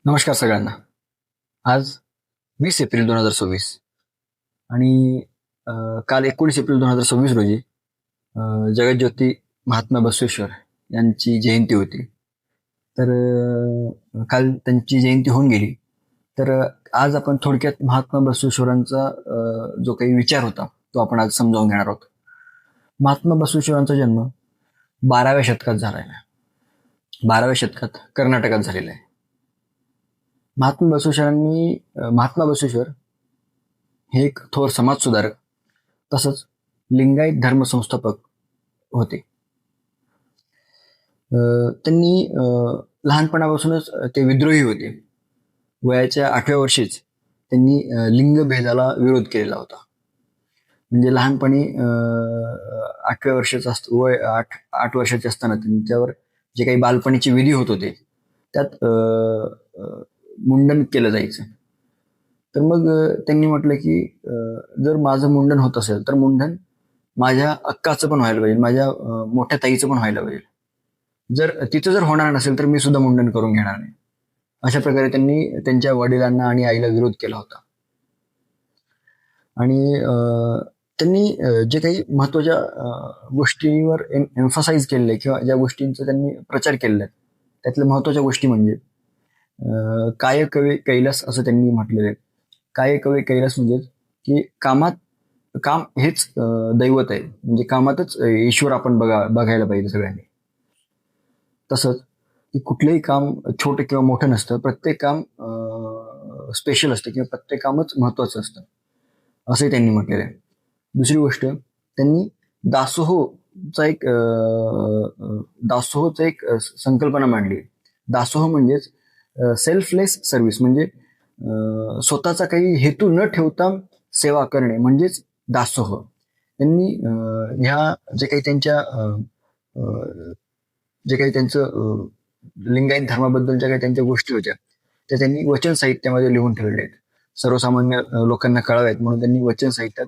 नमस्कार सगळ्यांना. आज 20 एप्रिल 2026 आणि काल 19 एप्रिल 2026 रोजी जगज्योती महात्मा बसवेश्वर यांची जयंती होती. तर काल त्यांची जयंती होऊन गेली. तर आज आपण थोडक्यात महात्मा बसवेश्वरांचा जो काही विचार होता तो आपण आज समजावून घेणार आहोत. महात्मा बसवेश्वरांचा जन्म 12व्या शतकात झाला आहे. 12व्या शतकात कर्नाटकात झालेला आहे. महात्मा बसवेश्वर हे एक थोर समाज सुधारक तसंच लिंगायत धर्म संस्थापक होते. त्यांनी लहानपणापासूनच ते विद्रोही होते. वयाच्या 8व्या वर्षीच त्यांनी लिंगभेदाला विरोध केलेला होता. म्हणजे लहानपणी 8व्या वर्षाचं वय 8 वर्षाचे असताना त्यांच्यावर जे काही बालपणीचे विधी होत होते त्यात मुंडन केलं जायचं. तर मग त्यांनी म्हटलं की जर माझं मुंडन होत असेल तर मुंडन माझ्या अक्काचं पण व्हायला पाहिजे, माझ्या मोठ्या ताईचं पण व्हायला पाहिजे. जर तिचं जर होणार नसेल तर मी सुद्धा मुंडन करून घेणार नाही. अशा प्रकारे त्यांनी त्यांच्या वडिलांना आणि आईला विरोध केला होता. आणि त्यांनी जे काही महत्वाच्या गोष्टींवर एम्फसाइज केलेलं आहे किंवा ज्या गोष्टींचा त्यांनी प्रचार केलेला आहे त्यातल्या महत्वाच्या गोष्टी म्हणजे काय कवे कैलास असं त्यांनी म्हटलेलं आहे. काय कवे कैलास म्हणजे की काम हेच दैवत आहे. म्हणजे कामातच ईश्वर आपण बघायला पाहिजे सगळ्यांनी. तसंच की कुठलंही काम छोटं किंवा मोठं नसतं. प्रत्येक काम स्पेशल असतं किंवा प्रत्येक कामच महत्वाचं असतं असंही त्यांनी म्हटलेलं आहे. दुसरी गोष्ट त्यांनी दासोहचा एक संकल्पना मांडली. दासोह म्हणजेच सेल्फलेस सर्व्हिस, म्हणजे स्वतःचा काही हेतू न ठेवता सेवा करणे म्हणजेच दासोह. त्यांनी ह्या जे काही त्यांचं लिंगायत धर्माबद्दल ज्या काही त्यांच्या गोष्टी होत्या त्या त्यांनी वचन साहित्यामध्ये लिहून ठेवलेल्या आहेत. सर्वसामान्य लोकांना कळावेत म्हणून त्यांनी वचन साहित्यात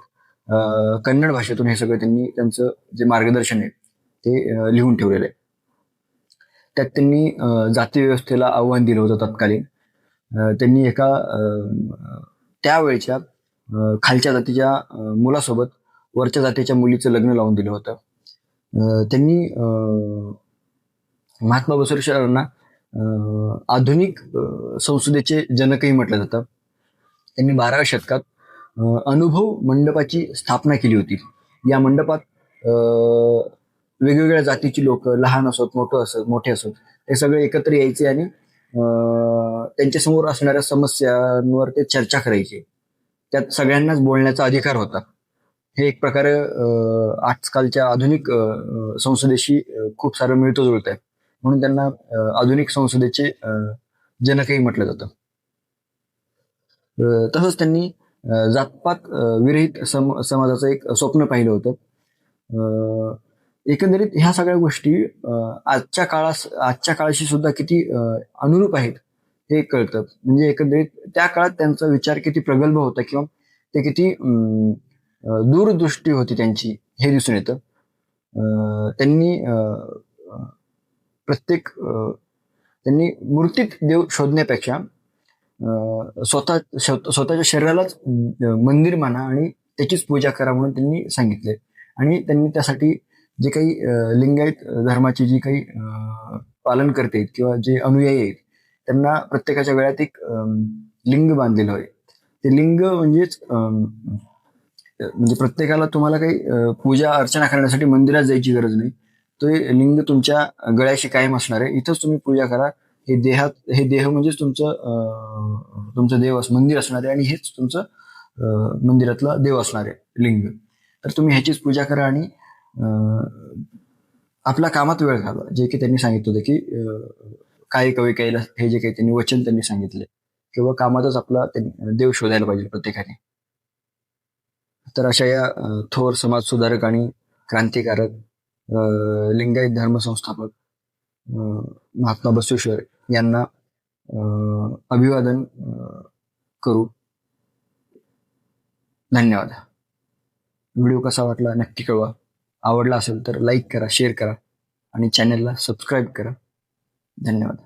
कन्नड भाषेतून हे सगळं त्यांनी त्यांचं जे मार्गदर्शन आहे ते लिहून ठेवलेलं आहे. त्यात त्यांनी जाती व्यवस्थेला आव्हान दिलं होतं तत्कालीन. त्यांनी एका त्यावेळच्या खालच्या जातीच्या मुलासोबत वरच्या जातीच्या मुलीचं लग्न लावून दिलं होतं. त्यांनी महात्मा बसवेश्वरांना आधुनिक संसदेचे जनकही म्हटलं जातं. त्यांनी 12व्या शतकात अनुभव मंडपाची स्थापना केली होती. या मंडपात वेगवेगळ्या जातीची लोक, लहान असोत मोठे असोत ते सगळे एकत्र यायचे आणि त्यांच्यासमोर असणाऱ्या समस्यांवर ते चर्चा करायचे. त्यात सगळ्यांनाच बोलण्याचा अधिकार होता. हे एक प्रकारे आजकालच्या आधुनिक संसदेशी खूप सारं मिळतं जुळतं आहे म्हणून त्यांना आधुनिक संसदेचे जनकही म्हटलं जातं. तसंच त्यांनी जातपात विरहित समाजाचं एक स्वप्न पाहिलं होतं. एकंदरीत ह्या सगळ्या गोष्टी आजच्या काळाशी सुद्धा किती अनुरूप आहेत हे कळतं. म्हणजे एकंदरीत त्या काळात त्यांचा विचार किती प्रगल्भ होता किंवा ते किती दूरदृष्टी होती त्यांची हे दिसून येतं. त्यांनी मूर्तीत देव शोधण्यापेक्षा स्वतःच्या शरीरालाच मंदिर माना आणि त्याचीच पूजा करा म्हणून त्यांनी सांगितले. आणि त्यांनी त्यासाठी जे काही लिंगायत धर्माची जी काही पालन करते किंवा जे अनुयायी आहेत त्यांना प्रत्येकाच्या गळ्यात एक लिंग बांधलेलं आहे. ते लिंग म्हणजे प्रत्येकाला तुम्हाला काही पूजा अर्चना करण्यासाठी मंदिरात जायची गरज नाही. तो लिंग तुमच्या गळ्याशी कायम असणार आहे. इथंच तुम्ही पूजा करा. हे देह म्हणजेच तुमचं मंदिर असणार आहे आणि हेच तुमचं मंदिरातला देव असणार आहे लिंग. तर तुम्ही ह्याचीच पूजा करा आणि आपल्या कामात वेळ घालवा. जे की त्यांनी सांगितलं होतं की काय कवे कैलास हे जे काही त्यांनी वचन त्यांनी सांगितले किंवा कामातच आपला देव शोधायला पाहिजे प्रत्येकाने. तर अशा या थोर समाज सुधारक आणि क्रांतिकारक लिंगायत धर्म संस्थापक महात्मा बसवेश्वर यांना अभिवादन करू. धन्यवाद. व्हिडिओ कसा वाटला नक्की कळवा. आवडला असेल तर लाईक करा, शेअर करा आणि चॅनलला सबस्क्राईब करा. धन्यवाद.